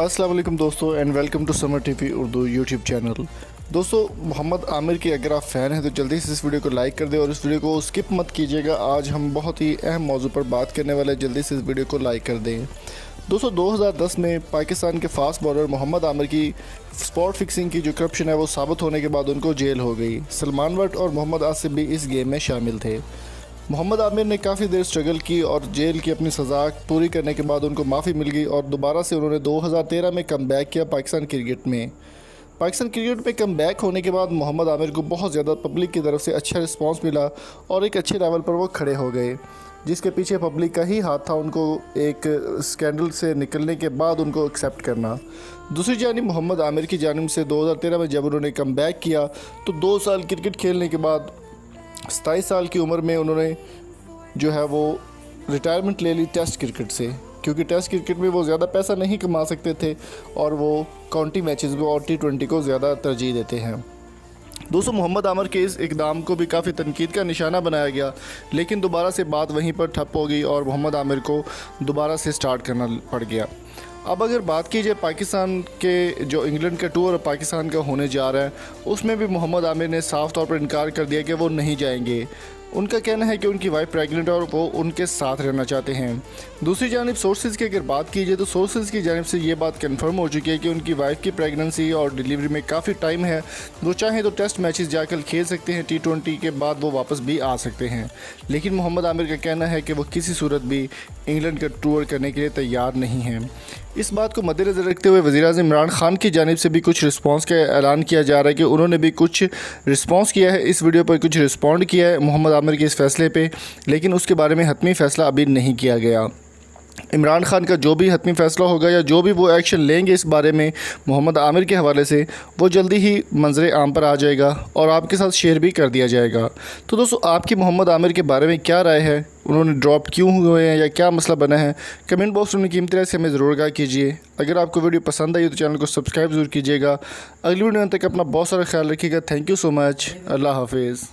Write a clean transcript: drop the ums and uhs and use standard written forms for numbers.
अस्सलाम वालेकुम दोस्तों and welcome to Samar TV Urdu YouTube channel. दोस्तों, मोहम्मद आमिर के अगर आप फ़ैन हैं तो जल्दी से इस वीडियो को लाइक कर दें और इस वीडियो को स्किप मत कीजिएगा। आज हम बहुत ही अहम मौजू पर बात करने वाले हैं, जल्दी से इस वीडियो को लाइक कर दें। दोस्तों, 2010 में पाकिस्तान के फास्ट बॉलर मोहम्मद आमिर की स्पॉट फिक्सिंग की जो करप्शन है वो साबित होने के बाद उनको जेल हो गई। सलमान बट और मोहम्मद आसिफ भी इस गेम में शामिल थे। मोहम्मद आमिर ने काफ़ी देर स्ट्रगल की और जेल की अपनी सज़ा पूरी करने के बाद उनको माफ़ी मिल गई और दोबारा से उन्होंने 2013 में कम बैक किया पाकिस्तान क्रिकेट में। पाकिस्तान क्रिकेट में कम बैक होने के बाद मोहम्मद आमिर को बहुत ज़्यादा पब्लिक की तरफ से अच्छा रिस्पांस मिला और एक अच्छे लेवल पर वो खड़े हो गए, जिसके पीछे पब्लिक का ही हाथ था उनको एक स्कैंडल से निकलने के बाद उनको एक्सेप्ट करना। दूसरी जानिब मोहम्मद आमिर की जानिब से 2013 में जब उन्होंने कम बैक किया तो 2 साल क्रिकेट खेलने के बाद 27 साल की उम्र में उन्होंने जो है वो रिटायरमेंट ले ली टेस्ट क्रिकेट से, क्योंकि टेस्ट क्रिकेट में वो ज़्यादा पैसा नहीं कमा सकते थे और वो काउंटी मैचेस में और T20 को ज़्यादा तरजीह देते हैं। दोस्तों, मोहम्मद आमिर के इस इकदाम को भी काफ़ी तनकीद का निशाना बनाया गया, लेकिन दोबारा से बात वहीं पर ठप हो गई और मोहम्मद आमिर को दोबारा से स्टार्ट करना पड़ गया। अब अगर बात की जाए पाकिस्तान के जो इंग्लैंड का टूर पाकिस्तान का होने जा रहा है, उसमें भी मोहम्मद आमिर ने साफ़ तौर पर इनकार कर दिया कि वो नहीं जाएंगे। उनका कहना है कि उनकी वाइफ प्रेग्नेंट है और वो उनके साथ रहना चाहते हैं। दूसरी जानिब सोर्सेज की अगर बात की जाए तो सोर्सेज की जानिब से ये बात कंफर्म हो चुकी है कि उनकी वाइफ की प्रेगनेंसी और डिलीवरी में काफ़ी टाइम है। वो चाहें तो टेस्ट मैचेस जाकर खेल सकते हैं, T20 के बाद वो वापस भी आ सकते हैं। लेकिन मोहम्मद आमिर का कहना है कि वो किसी सूरत भी इंग्लैंड का टूर करने के लिए तैयार नहीं हैं। इस बात को मद्देनज़र रखते हुए वज़ीर-ए-आज़म इमरान खान की जानिब से भी कुछ रिस्पांस का ऐलान किया जा रहा है कि उन्होंने भी कुछ रिस्पांस किया है, इस वीडियो पर कुछ रिस्पॉन्ड किया है मोहम्मद आमिर के इस फैसले पे, लेकिन उसके बारे में हतमी फ़ैसला अभी नहीं किया गया। इमरान खान का जो भी हतमी फ़ैसला होगा या जो भी वो एक्शन लेंगे इस बारे में मोहम्मद आमिर के हवाले से, वो जल्दी ही मंजर आम पर आ जाएगा और आपके साथ शेयर भी कर दिया जाएगा। तो दोस्तों, आपकी मोहम्मद आमिर के बारे में क्या राय है? उन्होंने ड्रॉप क्यों हुए हैं या क्या मसला बना है? कमेंट बॉक्स में कीमती राय से हमें ज़रूर आगाह कीजिए। अगर आपको वीडियो पसंद आई तो चैनल को सब्सक्राइब ज़रूर कीजिएगा। अगली वीडियो तक अपना बहुत सारा ख्याल रखिएगा। Thank you so much. अल्लाह हाफिज़।